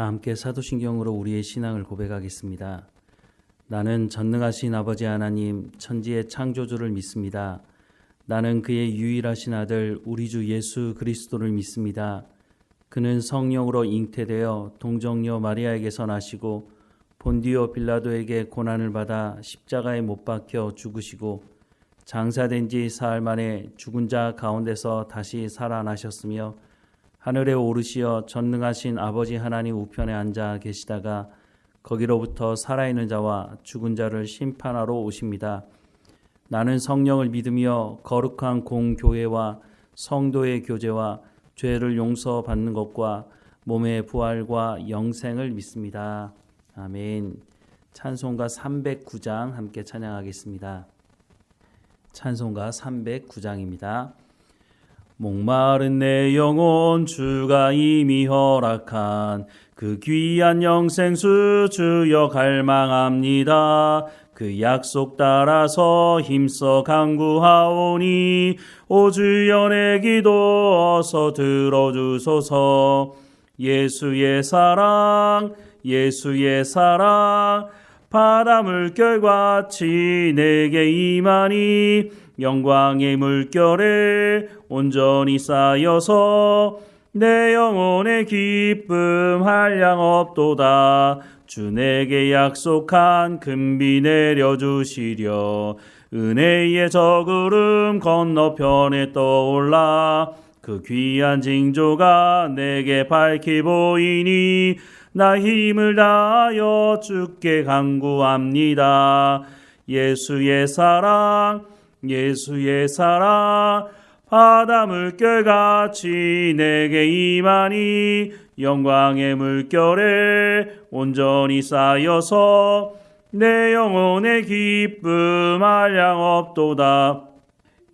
다 함께 사도신경으로 우리의 신앙을 고백하겠습니다. 나는 전능하신 아버지 하나님 천지의 창조주를 믿습니다. 나는 그의 유일하신 아들 우리 주 예수 그리스도를 믿습니다. 그는 성령으로 잉태되어 동정녀 마리아에게서 나시고 본디오 빌라도에게 고난을 받아 십자가에 못 박혀 죽으시고 장사된 지 사흘 만에 죽은 자 가운데서 다시 살아나셨으며 하늘에 오르시어 전능하신 아버지 하나님 우편에 앉아 계시다가 거기로부터 살아있는 자와 죽은 자를 심판하러 오십니다. 나는 성령을 믿으며 거룩한 공교회와 성도의 교제와 죄를 용서받는 것과 몸의 부활과 영생을 믿습니다. 아멘. 찬송가 309장 함께 찬양하겠습니다. 찬송가 309장입니다. 목마른 내 영혼 주가 이미 허락한 그 귀한 영생수 주여 갈망합니다. 그 약속 따라서 힘써 간구하오니 오 주여 내 기도 어서 들어주소서. 예수의 사랑 예수의 사랑 바다 물결같이 내게 임하니 영광의 물결에 온전히 쌓여서 내 영혼의 기쁨 한량없도다. 주 내게 약속한 금비 내려주시려 은혜의 저 구름 건너편에 떠올라 그 귀한 징조가 내게 밝히 보이니 나 힘을 다하여 주께 간구합니다. 예수의 사랑 예수의 사랑 바다 물결같이 내게 임하니 영광의 물결에 온전히 쌓여서 내 영혼의 기쁨 한량없도다.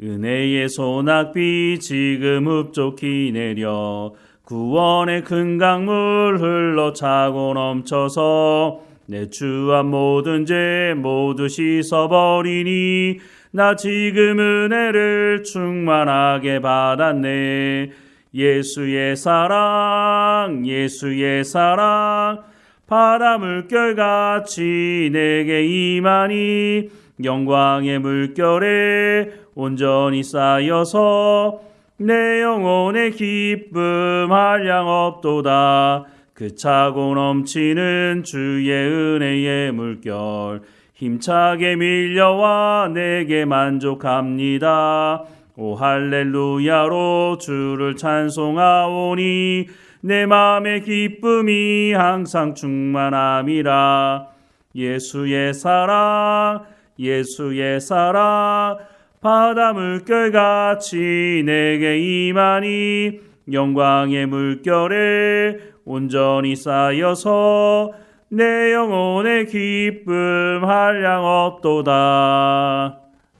은혜의 소낙비 지금 흡족히 내려 구원의 큰 강물 흘러 차고 넘쳐서 내 주한 모든 죄 모두 씻어버리니 나 지금 은혜를 충만하게 받았네. 예수의 사랑 예수의 사랑 바다 물결같이 내게 임하니 영광의 물결에 온전히 쌓여서 내 영혼의 기쁨 한량없도다. 그 차고 넘치는 주의 은혜의 물결 힘차게 밀려와 내게 만족합니다. 오 할렐루야로 주를 찬송하오니 내 마음의 기쁨이 항상 충만함이라. 예수의 사랑 예수의 사랑 바다 물결같이 내게 임하니 영광의 물결에 온전히 쌓여서 내 영혼의 기쁨 한량없도다.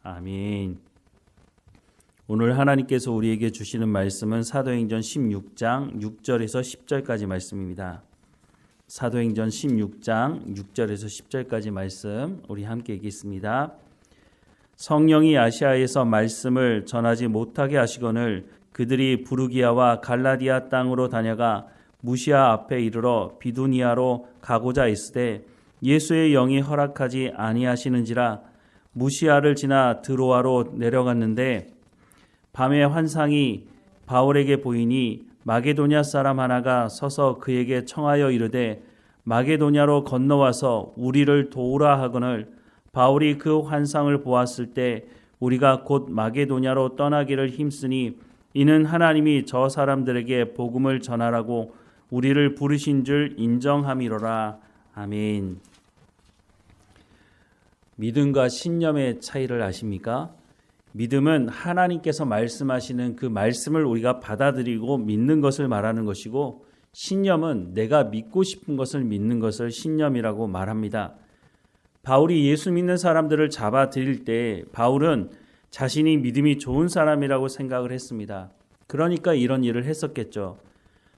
아멘. 오늘 하나님께서 우리에게 주시는 말씀은 사도행전 16장 6절에서 10절까지 말씀입니다. 사도행전 16장 6절에서 10절까지 말씀 우리 함께 읽겠습니다. 성령이 아시아에서 말씀을 전하지 못하게 하시거늘 그들이 부르기아와 갈라디아 땅으로 다녀가 무시아 앞에 이르러 비두니아로 가고자 했으되 예수의 영이 허락하지 아니하시는지라 무시아를 지나 드로아로 내려갔는데 밤에 환상이 바울에게 보이니 마게도냐 사람 하나가 서서 그에게 청하여 이르되 마게도냐로 건너와서 우리를 도우라 하거늘 바울이 그 환상을 보았을 때 우리가 곧 마게도냐로 떠나기를 힘쓰니 이는 하나님이 저 사람들에게 복음을 전하라고 우리를 부르신 줄 인정함이로라. 아멘. 믿음과 신념의 차이를 아십니까? 믿음은 하나님께서 말씀하시는 그 말씀을 우리가 받아들이고 믿는 것을 말하는 것이고 신념은 내가 믿고 싶은 것을 믿는 것을 신념이라고 말합니다. 바울이 예수 믿는 사람들을 잡아들일 때 바울은 자신이 믿음이 좋은 사람이라고 생각을 했습니다. 그러니까 이런 일을 했었겠죠.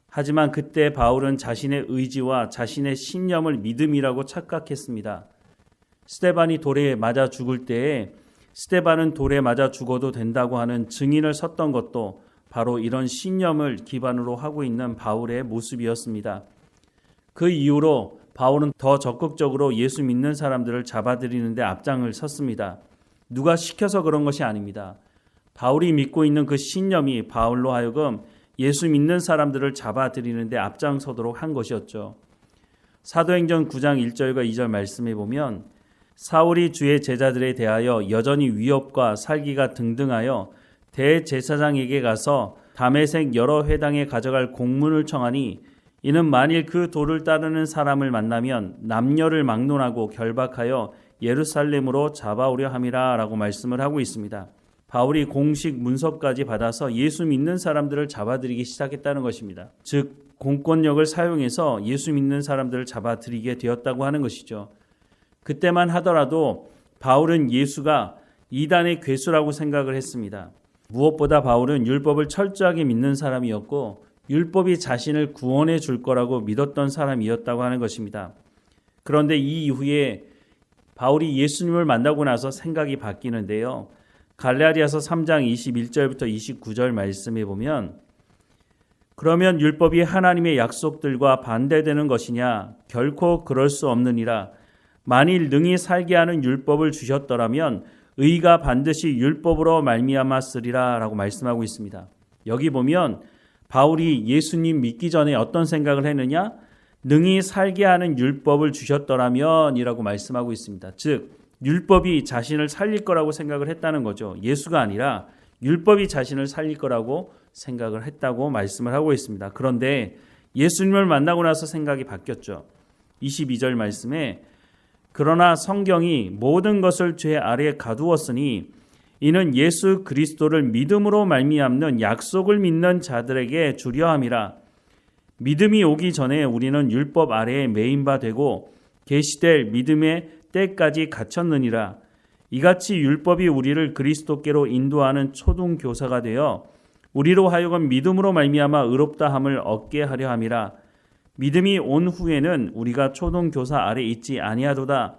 하지만 그때 바울은 자신의 의지와 자신의 신념을 믿음이라고 착각했습니다. 스데반이 돌에 맞아 죽을 때에 스데반은 돌에 맞아 죽어도 된다고 하는 증인을 섰던 것도 바로 이런 신념을 기반으로 하고 있는 바울의 모습이었습니다. 그 이후로 바울은 더 적극적으로 예수 믿는 사람들을 잡아들이는데 앞장을 섰습니다. 누가 시켜서 그런 것이 아닙니다. 바울이 믿고 있는 그 신념이 바울로 하여금 예수 믿는 사람들을 잡아들이는데 앞장서도록 한 것이었죠. 사도행전 9장 1절과 2절 말씀에 보면 사울이 주의 제자들에 대하여 여전히 위협과 살기가 등등하여 대제사장에게 가서 다메섹 여러 회당에 가져갈 공문을 청하니 이는 만일 그 도를 따르는 사람을 만나면 남녀를 막론하고 결박하여 예루살렘으로 잡아오려 함이라 라고 말씀을 하고 있습니다. 바울이 공식 문서까지 받아서 예수 믿는 사람들을 잡아들이기 시작했다는 것입니다. 즉 공권력을 사용해서 예수 믿는 사람들을 잡아들이게 되었다고 하는 것이죠. 그때만 하더라도 바울은 예수가 이단의 괴수라고 생각을 했습니다. 무엇보다 바울은 율법을 철저하게 믿는 사람이었고 율법이 자신을 구원해 줄 거라고 믿었던 사람이었다고 하는 것입니다. 그런데 이 이후에 바울이 예수님을 만나고 나서 생각이 바뀌는데요. 갈라디아서 3장 21절부터 29절 말씀에 보면 그러면 율법이 하나님의 약속들과 반대되는 것이냐? 결코 그럴 수 없느니라. 만일 능히 살게 하는 율법을 주셨더라면 의가 반드시 율법으로 말미암았으리라 라고 말씀하고 있습니다. 여기 보면 바울이 예수님 믿기 전에 어떤 생각을 했느냐? 능히 살게 하는 율법을 주셨더라면 이라고 말씀하고 있습니다. 즉 율법이 자신을 살릴 거라고 생각을 했다는 거죠. 예수가 아니라 율법이 자신을 살릴 거라고 생각을 했다고 말씀을 하고 있습니다. 그런데 예수님을 만나고 나서 생각이 바뀌었죠. 22절 말씀에 그러나 성경이 모든 것을 죄 아래에 가두었으니 이는 예수 그리스도를 믿음으로 말미암는 약속을 믿는 자들에게 주려 함이라. 믿음이 오기 전에 우리는 율법 아래에 매인 바 되고 계시될 믿음의 때까지 갇혔느니라. 이같이 율법이 우리를 그리스도께로 인도하는 초등교사가 되어 우리로 하여금 믿음으로 말미암아 의롭다함을 얻게 하려 함이라. 믿음이 온 후에는 우리가 초등교사 아래 있지 아니하도다.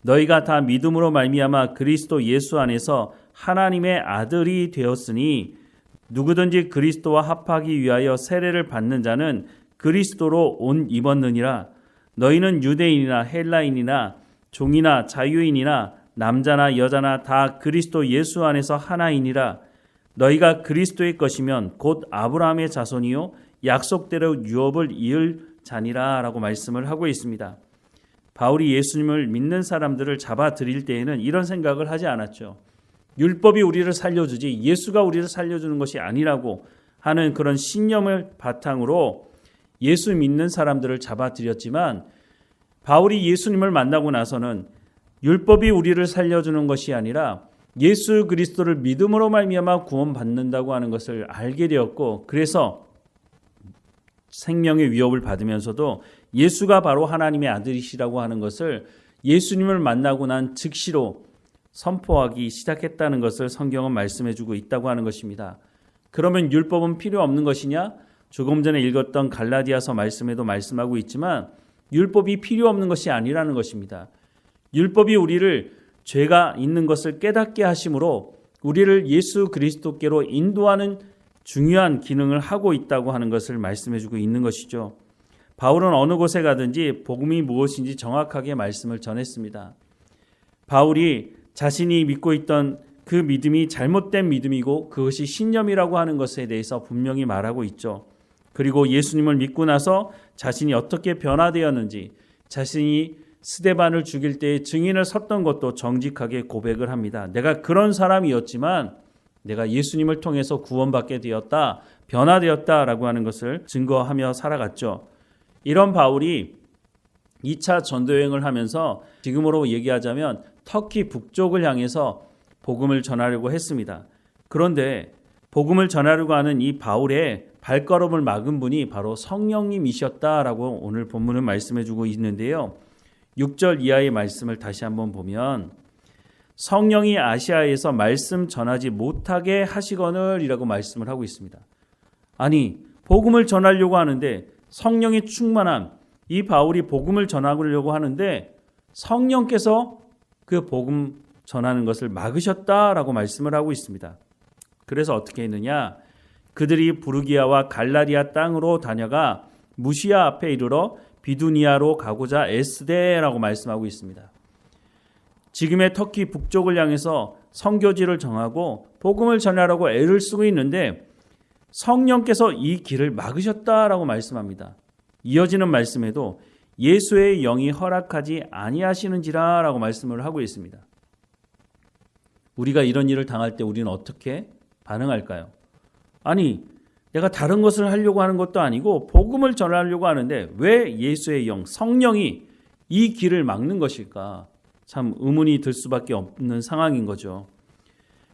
너희가 다 믿음으로 말미암아 그리스도 예수 안에서 하나님의 아들이 되었으니 누구든지 그리스도와 합하기 위하여 세례를 받는 자는 그리스도로 옷 입었느니라. 너희는 유대인이나 헬라인이나 종이나 자유인이나 남자나 여자나 다 그리스도 예수 안에서 하나이니라. 너희가 그리스도의 것이면 곧 아브라함의 자손이요 약속대로 유업을 이을 자니라 라고 말씀을 하고 있습니다. 바울이 예수님을 믿는 사람들을 잡아들일 때에는 이런 생각을 하지 않았죠. 율법이 우리를 살려주지 예수가 우리를 살려주는 것이 아니라고 하는 그런 신념을 바탕으로 예수 믿는 사람들을 잡아들였지만 바울이 예수님을 만나고 나서는 율법이 우리를 살려주는 것이 아니라 예수 그리스도를 믿음으로 말미암아 구원받는다고 하는 것을 알게 되었고 그래서 생명의 위협을 받으면서도 예수가 바로 하나님의 아들이시라고 하는 것을 예수님을 만나고 난 즉시로 선포하기 시작했다는 것을 성경은 말씀해주고 있다고 하는 것입니다. 그러면 율법은 필요 없는 것이냐? 조금 전에 읽었던 갈라디아서 말씀에도 말씀하고 있지만 율법이 필요 없는 것이 아니라는 것입니다. 율법이 우리를 죄가 있는 것을 깨닫게 하심으로 우리를 예수 그리스도께로 인도하는 중요한 기능을 하고 있다고 하는 것을 말씀해주고 있는 것이죠. 바울은 어느 곳에 가든지 복음이 무엇인지 정확하게 말씀을 전했습니다. 바울이 자신이 믿고 있던 그 믿음이 잘못된 믿음이고 그것이 신념이라고 하는 것에 대해서 분명히 말하고 있죠. 그리고 예수님을 믿고 나서 자신이 어떻게 변화되었는지 자신이 스데반을 죽일 때의 증인을 섰던 것도 정직하게 고백을 합니다. 내가 그런 사람이었지만 내가 예수님을 통해서 구원받게 되었다, 변화되었다라고 하는 것을 증거하며 살아갔죠. 이런 바울이 2차 전도여행을 하면서 지금으로 얘기하자면 터키 북쪽을 향해서 복음을 전하려고 했습니다. 그런데 복음을 전하려고 하는 이 바울의 발걸음을 막은 분이 바로 성령님이셨다라고 오늘 본문은 말씀해주고 있는데요. 6절 이하의 말씀을 다시 한번 보면 성령이 아시아에서 말씀 전하지 못하게 하시거늘이라고 말씀을 하고 있습니다. 아니 복음을 전하려고 하는데 성령이 충만한 이 바울이 복음을 전하려고 하는데 성령께서 그 복음 전하는 것을 막으셨다라고 말씀을 하고 있습니다. 그래서 어떻게 했느냐? 그들이 부르기아와 갈라디아 땅으로 다녀가 무시아 앞에 이르러 비두니아로 가고자 애쓰되라고 말씀하고 있습니다. 지금의 터키 북쪽을 향해서 선교지를 정하고 복음을 전하라고 애를 쓰고 있는데 성령께서 이 길을 막으셨다라고 말씀합니다. 이어지는 말씀에도 예수의 영이 허락하지 아니하시는지라라고 말씀을 하고 있습니다. 우리가 이런 일을 당할 때 우리는 어떻게 반응할까요? 아니, 내가 다른 것을 하려고 하는 것도 아니고 복음을 전하려고 하는데 왜 예수의 영, 성령이 이 길을 막는 것일까? 참 의문이 들 수밖에 없는 상황인 거죠.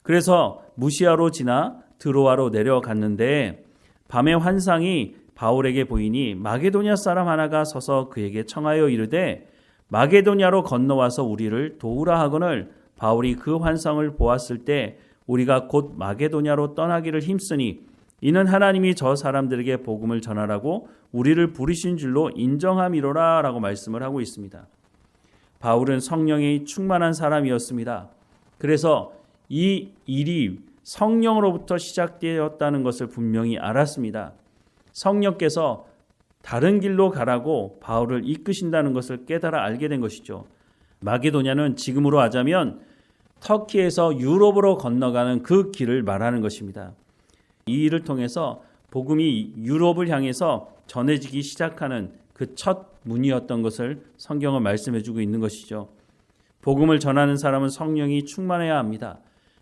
그래서 무시아로 지나 드로아로 내려갔는데 밤의 환상이 바울에게 보이니 마게도냐 사람 하나가 서서 그에게 청하여 이르되 마게도냐로 건너와서 우리를 도우라 하거늘 바울이 그 환상을 보았을 때 우리가 곧 마게도냐로 떠나기를 힘쓰니 이는 하나님이 저 사람들에게 복음을 전하라고 우리를 부르신 줄로 인정함이로라 라고 말씀을 하고 있습니다. 바울은 성령이 충만한 사람이었습니다. 그래서 이 일이 성령으로부터 시작되었다는 것을 분명히 알았습니다. 성령께서 다른 길로 가라고 바울을 이끄신다는 것을 깨달아 알게 된 것이죠. 마게도냐는 지금으로 하자면 터키에서 유럽으로 건너가는 그 길을 말하는 것입니다. 이 일을 통해서 복음이 유럽을 향해서 전해지기 시작하는 그 첫 문이었던 것을 성경은 말씀해주고 있는 것이죠. 복음을 전하는 사람은 성령이 충만해야 합니다.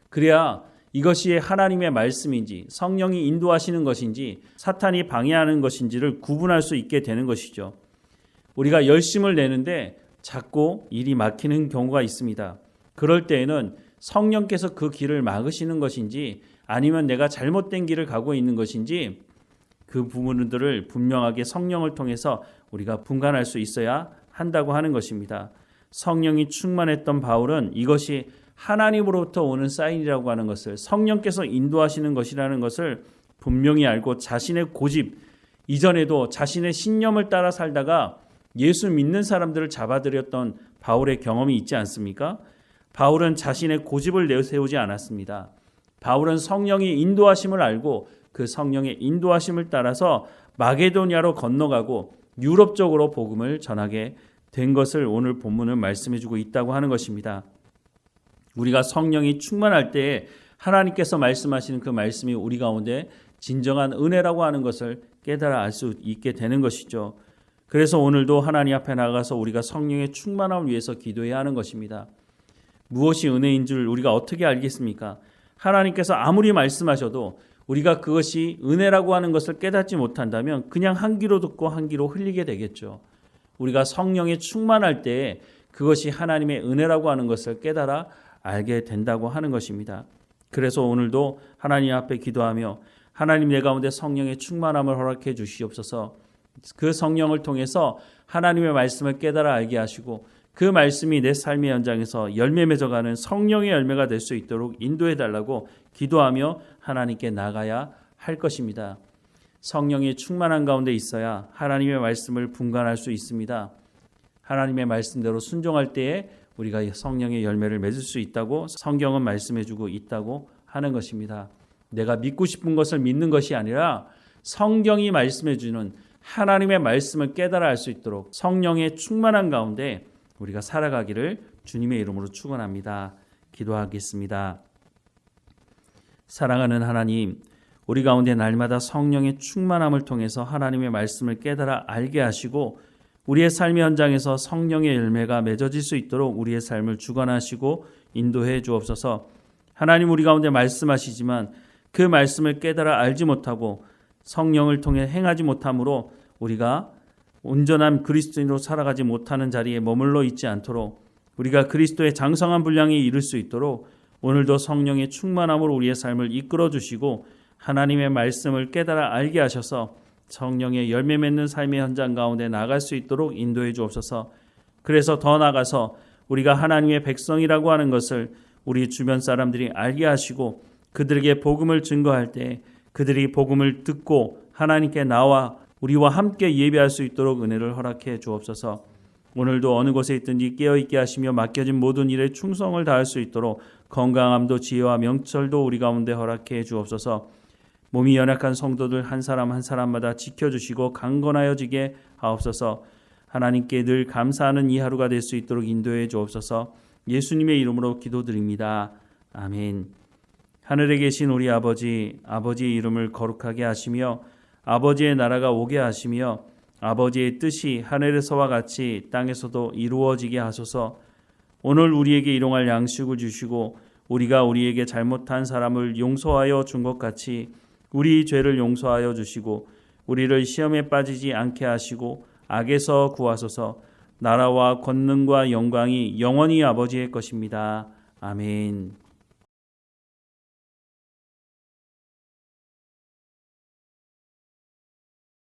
그래야 이것이 하나님의 말씀인지 성령이 인도하시는 것인지 사탄이 방해하는 것인지를 구분할 수 있게 되는 것이죠. 우리가 열심을 내는데 자꾸 일이 막히는 경우가 있습니다. 그럴 때에는 성령께서 그 길을 막으시는 것인지 아니면 내가 잘못된 길을 가고 있는 것인지 그 부분들을 분명하게 성령을 통해서 우리가 분간할 수 있어야 한다고 하는 것입니다. 성령이 충만했던 바울은 이것이 하나님으로부터 오는 사인이라고 하는 것을 성령께서 인도하시는 것이라는 것을 분명히 알고 자신의 고집, 이전에도 자신의 신념을 따라 살다가 예수 믿는 사람들을 잡아들였던 바울의 경험이 있지 않습니까? 바울은 자신의 고집을 내세우지 않았습니다. 바울은 성령이 인도하심을 알고 그 성령의 인도하심을 따라서 마게도냐로 건너가고 유럽 쪽으로 복음을 전하게 된 것을 오늘 본문은 말씀해주고 있다고 하는 것입니다. 우리가 성령이 충만할 때에 하나님께서 말씀하시는 그 말씀이 우리 가운데 진정한 은혜라고 하는 것을 깨달아 알 수 있게 되는 것이죠. 그래서 오늘도 하나님 앞에 나가서 우리가 성령의 충만함을 위해서 기도해야 하는 것입니다. 무엇이 은혜인 줄 우리가 어떻게 알겠습니까? 하나님께서 아무리 말씀하셔도 우리가 그것이 은혜라고 하는 것을 깨닫지 못한다면 그냥 한 귀로 듣고 한 귀로 흘리게 되겠죠. 우리가 성령에 충만할 때에 그것이 하나님의 은혜라고 하는 것을 깨달아 알게 된다고 하는 것입니다. 그래서 오늘도 하나님 앞에 기도하며 하나님 내 가운데 성령의 충만함을 허락해 주시옵소서. 그 성령을 통해서 하나님의 말씀을 깨달아 알게 하시고 그 말씀이 내 삶의 현장에서 열매 맺어가는 성령의 열매가 될 수 있도록 인도해 달라고 기도하며 하나님께 나가야 할 것입니다. 성령이 충만한 가운데 있어야 하나님의 말씀을 분간할 수 있습니다. 하나님의 말씀대로 순종할 때에 우리가 성령의 열매를 맺을 수 있다고 성경은 말씀해주고 있다고 하는 것입니다. 내가 믿고 싶은 것을 믿는 것이 아니라 성경이 말씀해주는 하나님의 말씀을 깨달아 알 수 있도록 성령의 충만한 가운데 우리가 살아가기를 주님의 이름으로 축원합니다. 기도하겠습니다. 사랑하는 하나님, 우리 가운데 날마다 성령의 충만함을 통해서 하나님의 말씀을 깨달아 알게 하시고 우리의 삶의 현장에서 성령의 열매가 맺어질 수 있도록 우리의 삶을 주관하시고 인도해 주옵소서. 하나님, 우리 가운데 말씀하시지만 그 말씀을 깨달아 알지 못하고 성령을 통해 행하지 못함으로 우리가 온전한 그리스도인으로 살아가지 못하는 자리에 머물러 있지 않도록 우리가 그리스도의 장성한 분량에 이를 수 있도록 오늘도 성령의 충만함으로 우리의 삶을 이끌어 주시고 하나님의 말씀을 깨달아 알게 하셔서 성령의 열매 맺는 삶의 현장 가운데 나갈 수 있도록 인도해 주옵소서. 그래서 더 나아가서 우리가 하나님의 백성이라고 하는 것을 우리 주변 사람들이 알게 하시고 그들에게 복음을 증거할 때 그들이 복음을 듣고 하나님께 나와 우리와 함께 예배할 수 있도록 은혜를 허락해 주옵소서. 오늘도 어느 곳에 있든지 깨어있게 하시며 맡겨진 모든 일에 충성을 다할 수 있도록 건강함도 지혜와 명철도 우리 가운데 허락해 주옵소서. 몸이 연약한 성도들 한 사람 한 사람마다 지켜주시고 강건하여지게 하옵소서. 하나님께 늘 감사하는 이 하루가 될 수 있도록 인도해 주옵소서. 예수님의 이름으로 기도드립니다. 아멘. 하늘에 계신 우리 아버지, 아버지의 이름을 거룩하게 하시며 아버지의 나라가 오게 하시며 아버지의 뜻이 하늘에서와 같이 땅에서도 이루어지게 하소서. 오늘 우리에게 일용할 양식을 주시고 우리가 우리에게 잘못한 사람을 용서하여 준 것 같이 우리 죄를 용서하여 주시고 우리를 시험에 빠지지 않게 하시고 악에서 구하소서. 나라와 권능과 영광이 영원히 아버지의 것입니다. 아멘.